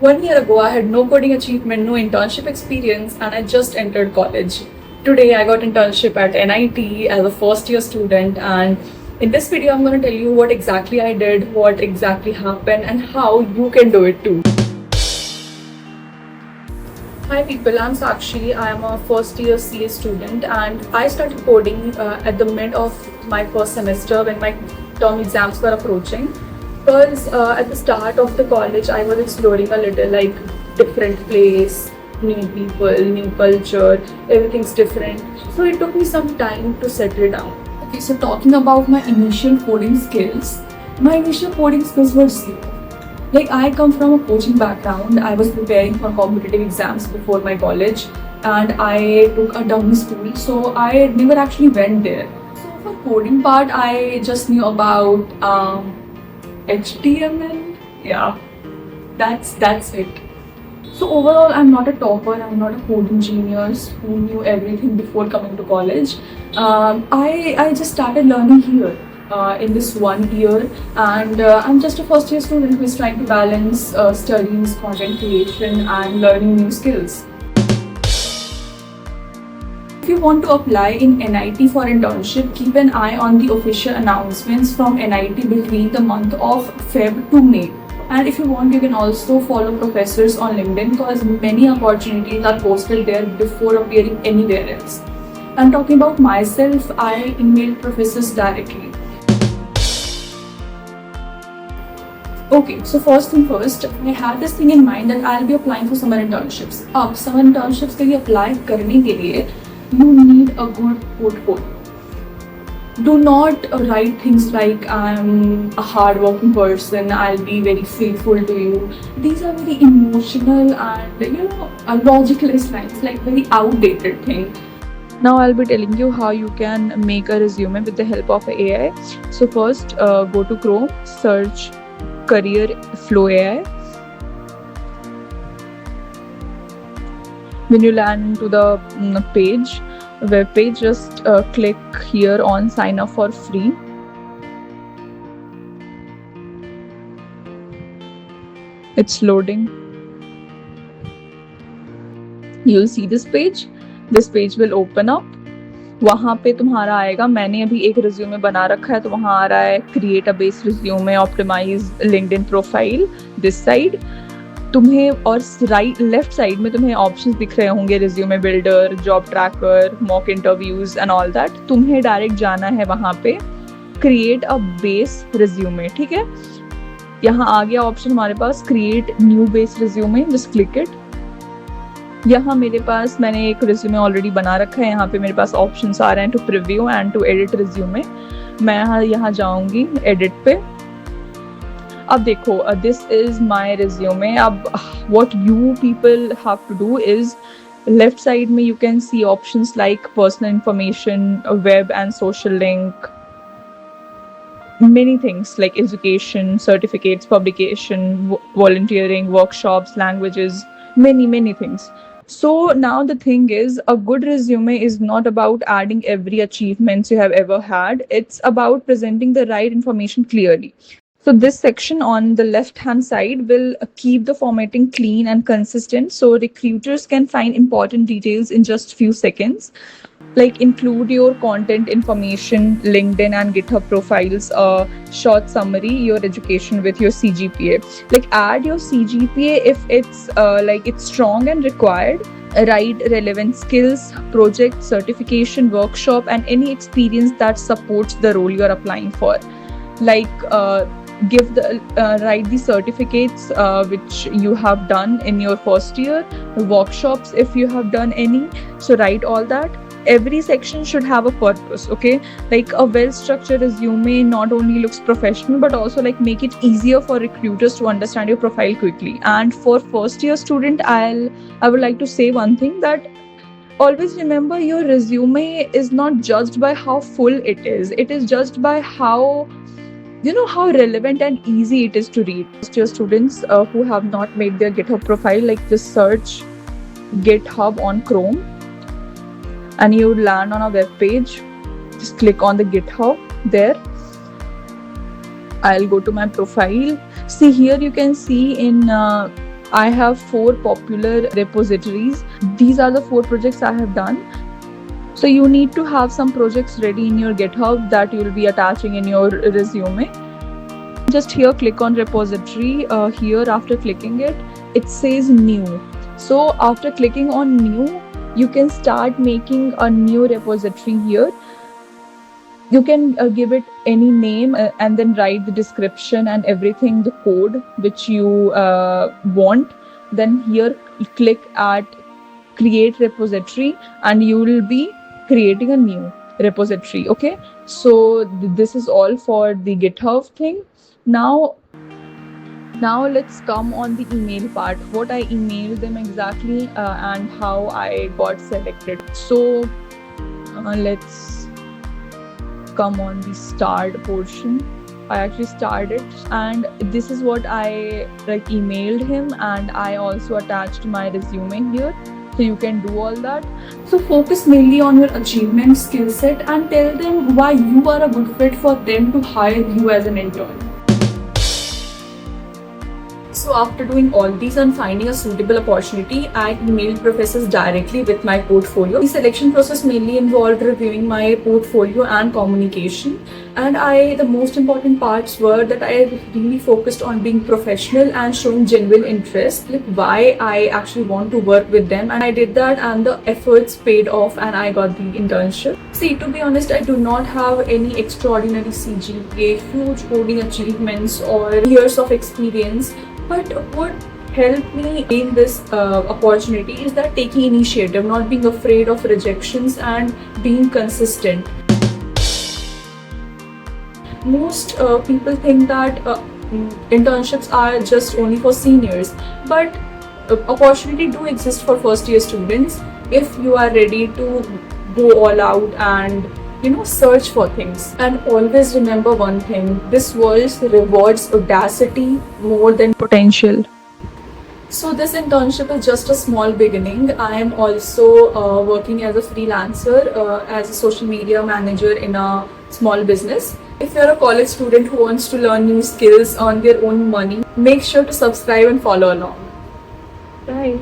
1 year ago, I had no coding achievement, no internship experience, and I just entered college. Today, I got internship at NIT as a first year student, and in this video, I'm going to tell you what exactly I did, what exactly happened, and how you can do it too. Hi people, I'm Sakshi. I am a first year CA student and I started coding at the mid of my first semester when my term exams were approaching. Because at the start of the college, I was exploring a little like different place, new people, new culture, everything's different. So it took me some time to settle down. Okay, so talking about my initial coding skills, my initial coding skills were zero. Like I come from a coaching background. I was preparing for competitive exams before my college and I took a dummy school, so I never actually went there. So for coding part, I just knew about HTML. Yeah, that's it. So overall, I'm not a topper. I'm not a coding genius who knew everything before coming to college. I just started learning here in this 1 year, and I'm just a first year student who is trying to balance studies, content creation, and learning new skills. If you want to apply in NIT for internship, keep an eye on the official announcements from NIT between the month of Feb to May. And if you want, you can also follow professors on LinkedIn because many opportunities are posted there before appearing anywhere else. I'm talking about myself, I emailed professors directly. Okay, so first thing first, I had this thing in mind that I'll be applying for summer internships. अब summer internships के लिए apply करने के लिए you need a good portfolio. Do not write things like I'm a hardworking person, I'll be very faithful to you. These are very emotional and logicless lines, like very outdated thing. Now I'll be telling you how you can make a resume with the help of AI. So first, go to Chrome, search Career Flow AI. When you land to the web page, just click here on sign up for free. It's loading. You'll see this page. This page will open up. वहाँ पे तुम्हारा आएगा, मैंने अभी एक resume बना रखा है तो वहाँ आ रहा है create a base resume, optimise LinkedIn profile this side. तुम्हें और राइट लेफ्ट साइड में तुम्हें ऑप्शंस दिख रहे होंगे, resume builder, job tracker, mock interviews and all that. तुम्हें डायरेक्ट जाना है वहाँ पे क्रिएट अ बेस रिज्यूमे. ठीक है, यहाँ आ गया ऑप्शन हमारे पास create new base resume. Just click it. यहाँ मेरे पास मैंने एक रिज्यूमे ऑलरेडी बना रखा है. यहाँ पे मेरे पास ऑप्शंस आ रहे हैं to preview and to edit resume. मैं यहाँ जाऊँगी एडिट पे. अब देखो, दिस इज माय रिज्यूमे. अब what you people have to do is left side में you can see options like personal information, web and social link, many things like education, certificates, publication, volunteering, workshops, languages, many things. So now the thing is, a good resume is not about adding every achievements you have ever had. It's about presenting the right information clearly. So this section on the left hand side will keep the formatting clean and consistent so recruiters can find important details in just few seconds. Like include your content information, LinkedIn and GitHub profiles, a short summary, your education with your CGPA. Like add your CGPA if it's strong and required. Write relevant skills, project, certification, workshop and any experience that supports the role you're applying for. Like write the certificates which you have done in your first year, workshops if you have done any. So write all that. Every section should have a purpose. Okay, like a well-structured resume not only looks professional but also like make it easier for recruiters to understand your profile quickly. And for first year student, I would like to say one thing, that always remember your resume is not judged by how full it is. It is judged by how relevant and easy it is to read. First year students who have not made their GitHub profile, like just search GitHub on Chrome and you land on a web page. Just click on the GitHub there. I'll go to my profile. See here you can see in I have 4 popular repositories. These are the 4 projects I have done. So you need to have some projects ready in your GitHub that you'll be attaching in your resume. Just here click on repository. Here after clicking it, it says new. So after clicking on new, you can start making a new repository here. You can give it any name and then write the description and everything, the code which you want. Then here click at create repository and you will be creating a new repository. Okay, so this is all for the GitHub thing. Now let's come on the email part, what I emailed them exactly and how I got selected. So let's come on the start portion. I actually started, and this is what I emailed him, and I also attached my resume here, so you can do all that. So focus mainly on your achievement, skill set, and tell them why you are a good fit for them to hire you as an intern. So after doing all these and finding a suitable opportunity, I emailed professors directly with my portfolio. The selection process mainly involved reviewing my portfolio and communication. And the most important parts were that I really focused on being professional and showing genuine interest, like why I actually want to work with them. And I did that, and the efforts paid off, and I got the internship. See, to be honest, I do not have any extraordinary CGPA, huge coding achievements, or years of experience. But what helped me gain this opportunity is that taking initiative, not being afraid of rejections, and being consistent. Most people think that internships are just only for seniors, but opportunity do exist for first year students if you are ready to go all out and search for things. And always remember one thing, this world rewards audacity more than potential. So this internship is just a small beginning. I am also working as a freelancer, as a social media manager in a small business. If you're a college student who wants to learn new skills, earn their own money, make sure to subscribe and follow along. Bye.